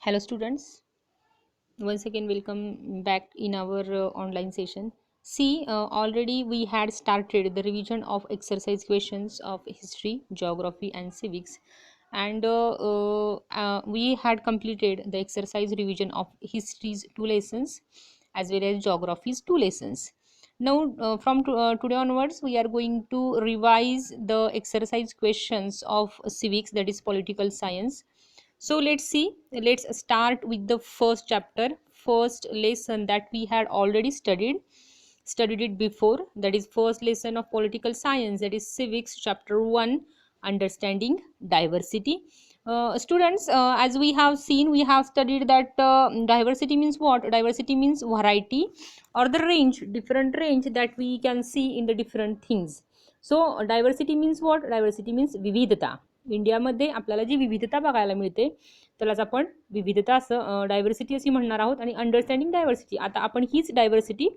Hello students, once again welcome back in our online session. See, already we had started the revision of exercise questions of history, geography and civics, and we had completed the exercise revision of history's two lessons as well as geography's two lessons. Now from today onwards we are going to revise the exercise questions of civics, that is political science. So let's start with the first chapter, first lesson that we had already studied it before, that is first lesson of political science, that is civics chapter 1, understanding diversity. Students, as we have seen, we have studied that diversity means what? Diversity means variety or the range, different range that we can see in the different things. So diversity means what? Diversity means विविधता. इंडियामध्ये आपल्याला जी विविधता बघायला मिळते त्यालाच आपण विविधता असं डायव्हर्सिटी अशी म्हणणार आहोत. आणि अंडरस्टँडिंग डायव्हर्सिटी, आता आपण हीच डायव्हर्सिटी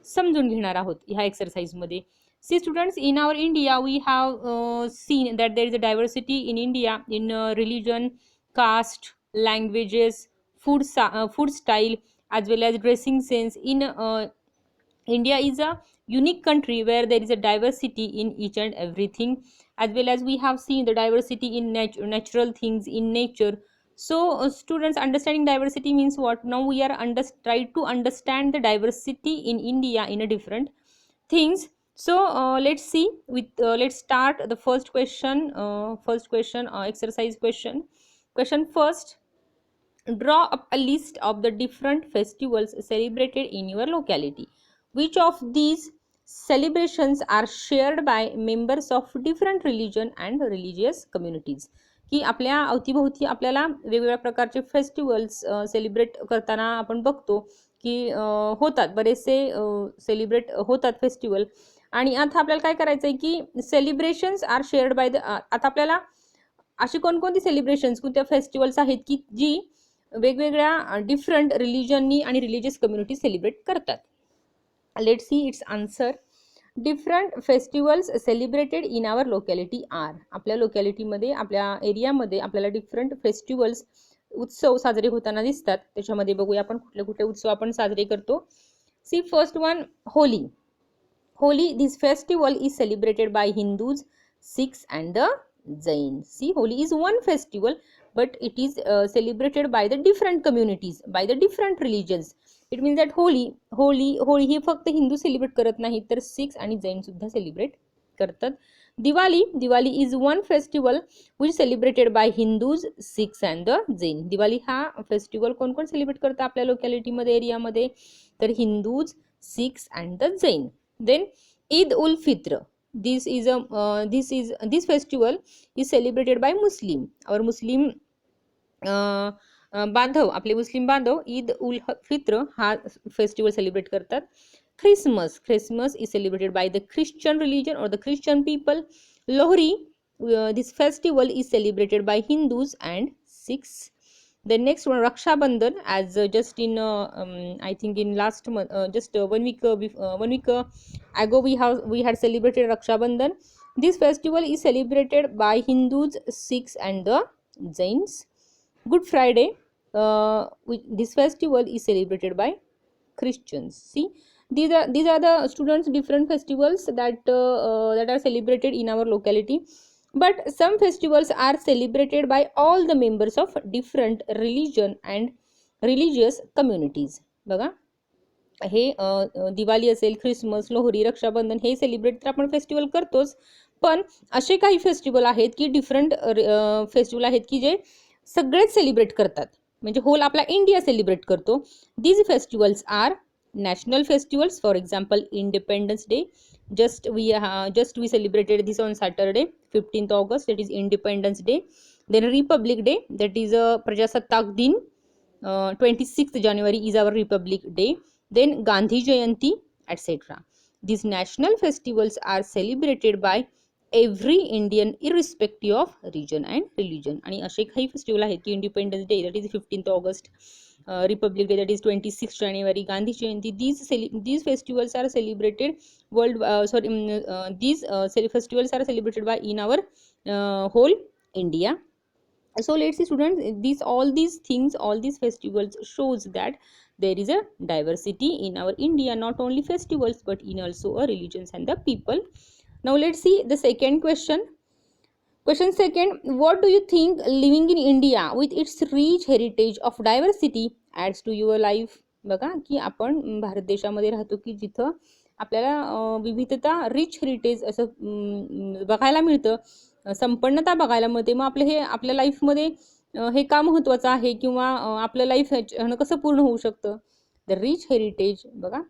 समजून घेणार आहोत ह्या एक्सरसाइजमध्ये. See students, in our India we have seen that there is a diversity in India in religion, caste, languages, food style as well as dressing sense. In India is a unique country where there is a diversity in each and everything, as well as we have seen the diversity in natural things in nature. So, students, understanding diversity means what? Now we are try to understand the diversity in India in a different things. So let's see with let's start the first question. Exercise question. Question first. Draw up a list of the different festivals celebrated in your locality. Which of these celebrations are shared by members of different religion and religious communities? की आपल्या अवतीभोवती आपल्याला वेगवेगळ्या प्रकारचे festivals celebrate करताना आपण बघतो की होतात बरेचसे सेलिब्रेट होतात फेस्टिवल. आणि आता आपल्याला काय करायचं आहे की celebrations are shared by the, आता आपल्याला अशी कोणकोणती सेलिब्रेशन्स, कोणत्या फेस्टिवल्स आहेत की जी वेगवेगळ्या डिफरंट रिलिजननी आणि रिलिजियस कम्युनिटी सेलिब्रेट करतात. Let see it's answer. Different festivals celebrated in our locality are. आपल्या लोकॅलिटीमध्ये, आपल्या एरियामध्ये आपल्याला डिफरंट फेस्टिवल्स, उत्सव साजरे होताना दिसतात. त्याच्यामध्ये बघूया आपण कुठले कुठले उत्सव आपण साजरे करतो. See first one, Holi. Holi, this festival is celebrated by Hindus, Sikhs and the Jains. See, Holi is one festival, but it is celebrated by the different communities, by the different religions. It means that Holi ही फक्त Hindu celebrate करत नाही, तर Sikhs आणि जैन सुद्धा celebrate करतात. Diwali is one festival which celebrated by Hindus, Sikhs and the Jain. Diwali हा festival कोण कोण सेलिब्रेट करतात आपल्या लोकॅलिटीमध्ये, एरियामध्ये? तर Hindus, Sikhs and the Jain. Then Eid ul Fitr. This festival is celebrated by Muslim. Our Muslim बांधव, आपले मुस्लिम बांधव ईद उल फित्र हा फेस्टिवल सेलिब्रेट करतात. Christmas is celebrated by the Christian religion or the Christian people. Lohri, this festival is celebrated by Hindus and Sikhs. The next one, Raksha Bandhan, as just in I think in last month, just 1 week ago we had celebrated Raksha Bandhan. This festival is celebrated by Hindus, Sikhs and the Jains. Good Friday, this festival is celebrated by Christians. See, these are the students different festivals that are celebrated in our locality. But some festivals are celebrated by all the members of different religion and religious communities. बघा, हे दिवाळी असेल, Christmas, Lohri, Rakshabandhan हे celebrate तर आपण festival करतोच, पण असे काही festival आहेत की डिफरंट फेस्टिवल आहेत की जे सगळेच सेलिब्रेट करतात, म्हणजे होल आपला इंडिया सेलिब्रेट करतो. These festivals are national festivals. For example, Independence Day, just we celebrated this on Saturday, 15th August, that is Independence Day. Then Republic Day, that is Prajasatak Din, 26th January is our Republic Day. Then Gandhi Jayanti, etc. These national festivals are celebrated by every Indian irrespective of region and religion. आणि असे काही festival आहेत की independence day, that is 15th August, Republic Day, that is 26th January, Gandhi Jayanti, these festivals are celebrated these festivals are celebrated by in our whole India. So let's see students, these all these things, all these festivals shows that there is a diversity in our India, not only festivals but in also a religions and the people. Now let's see the second question. Question second, what do you think living in India with its rich heritage of diversity adds to your life? बघा की आपण भारत देशामध्ये राहतो की जिथं आपल्याला विविधता, rich heritage असं बघायला मिळतं, संपन्नता बघायला मिळते. मग आपलं हे आपल्या लाईफमध्ये हे का महत्त्वाचं आहे, किंवा आपलं लाईफ कसं पूर्ण होऊ शकतं? द रिच हेरिटेज, बघा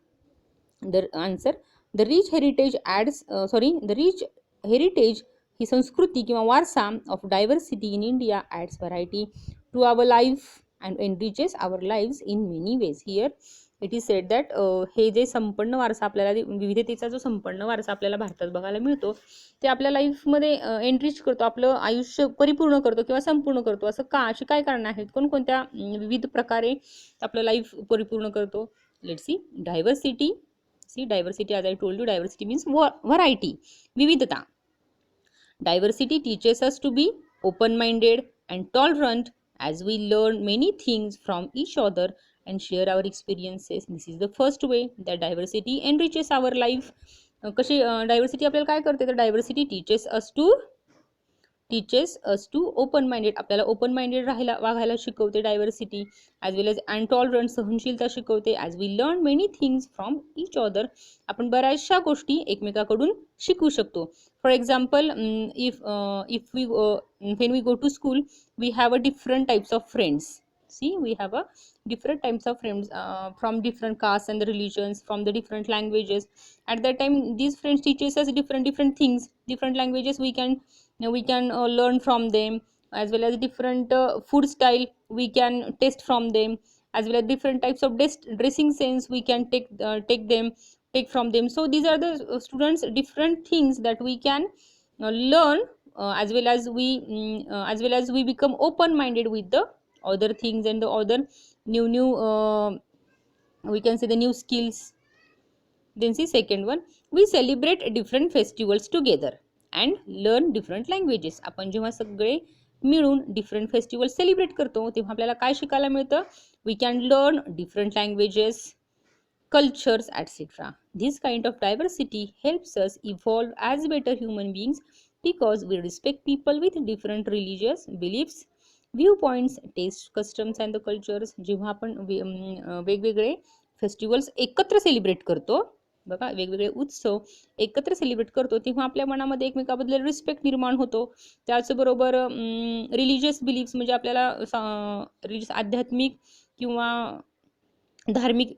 the answer, the rich heritage adds the rich heritage ही संस्कृती किंवा वारसा of diversity in India adds variety to our life and enriches our lives in many ways. Here it is said that हे जे संपन्न वारसा आपल्याला, विविधतेचा जो संपन्न वारसा आपल्याला भारतात बघायला मिळतो, ते आपल्या लाईफमध्ये एनरिच करतो, आपलं आयुष्य परिपूर्ण करतो किंवा संपूर्ण करतो. असं का, अशी काय कारणं आहेत, कोणकोणत्या विविध प्रकारे आपलं लाईफ परिपूर्ण करतो? Let's see. Diversity, see diversity, as I told you, diversity means variety, vividata. Diversity teaches us to be open-minded and tolerant as we learn many things from each other and share our experiences. This is the first way that diversity enriches our life. कशी diversity आपल्याला काय करते? तर diversity teaches us to open minded, आपल्याला open minded वागायला शिकवते diversity, as well as and tolerant, सहनशीलता शिकवते. As we learn many things from each other, आपण बऱ्याचशा गोष्टी एकमेकाकडून शिकू शकतो. For example, if we when we go to school, we have a different types of friends. See, we have a different types of friends from different castes and the religions, from the different languages. At that time, these friends teaches us different things, different languages we can learn from them, as well as different food style we can test from them, as well as different types of dressing sense we can take from them. So these are the students different things that we can learn, as well as we become open minded with the other things and the other new we can say the new skills. Then see second one, we celebrate different festivals together and learn different languages. आपण जेव्हा सगळे मिळून different festival celebrate करतो तेव्हा आपल्याला काय शिकायला मिळतं? We can learn different languages, cultures, etc. This kind of diversity helps us evolve as better human beings because we respect people with different religious beliefs, viewpoints, tastes, customs and the cultures. जेव्हा आपण वेगवेगळे festivals एकत्र celebrate करतो, बघा वेगवेगळे उत्सव एकत्र celebrate करतो, तेव्हा आपल्या मनामध्ये एकमेकाबद्दल रिस्पेक्ट निर्माण होतो. त्याचबरोबर रिलिजियस बिलीफ्स म्हणजे आपल्याला आध्यात्मिक किंवा धार्मिक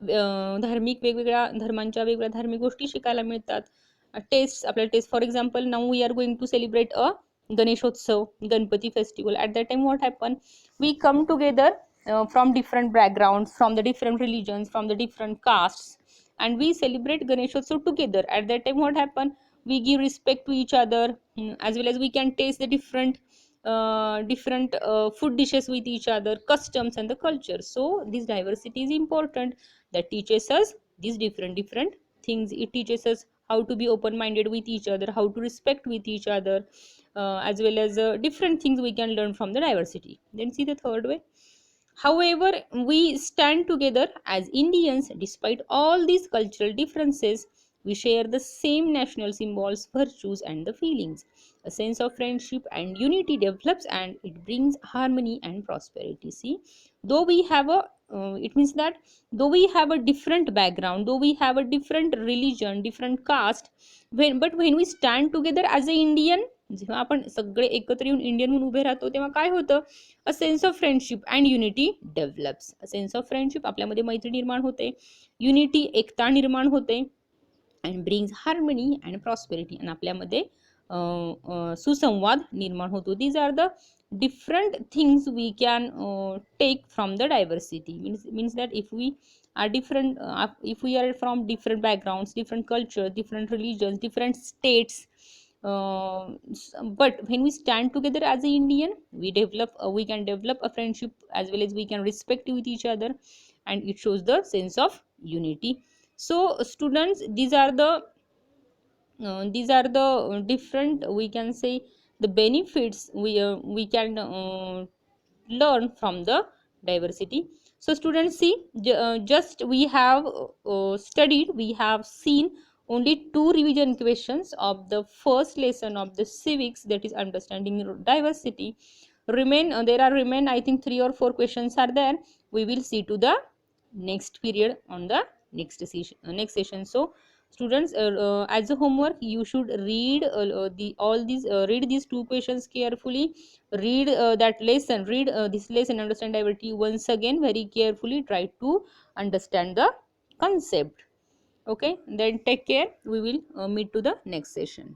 वेगवेगळ्या धर्मांच्या वेगवेगळ्या धार्मिक गोष्टी शिकायला मिळतात. आपल्याला test, for example, now we are going to celebrate a Ganeshotsav, Ganpati festival. At that time what happen, we come together from different backgrounds, from the different religions, from the different castes, and we celebrate Ganeshotsav together. At that time what happen, we give respect to each other, as well as we can taste the different food dishes with each other, customs and the culture. So this diversity is important, that teaches us these different things. It teaches us how to be open minded with each other, how to respect with each other, as well as different things we can learn from the diversity. Then see the third way, however, we stand together as Indians despite all these cultural differences. We share the same national symbols, virtues, and the feelings. A sense of friendship and unity develops, and it brings harmony and prosperity. See, though we have a it means that though we have a different background, though we have a different religion, different caste, when we stand together as a Indian, जेव्हा आपण सगळे एकत्र येऊन Indian म्हणून उभे राहतो तेव्हा काय होतं, a sense of friendship and unity develops. A sense of friendship, आपल्यामध्ये मैत्री निर्माण होते, युनिटी एकता निर्माण होते, and brings harmony and prosperity, आणि आपल्यामध्ये सुसंवाद निर्माण होतो. These are the different things we can take from the diversity. Means that if we are different, if we are from different backgrounds, different culture, different religions, different states, but when we stand together as an Indian, we can develop a friendship, as well as we can respect with each other, and it shows the sense of unity. So students, these are the different, we can say, the benefits we can learn from the diversity. So students, see, just we have studied, we have seen only two revision questions of the first lesson of the civics, that is understanding diversity. There are remain, I think, three or four questions are there. We will see to the next period on the next session. So students, as a homework, you should read the all these read these two questions carefully. Read that lesson, read this lesson, understand diversity, once again very carefully. Try to understand the concept. Okay, then take care. We will meet to the next session.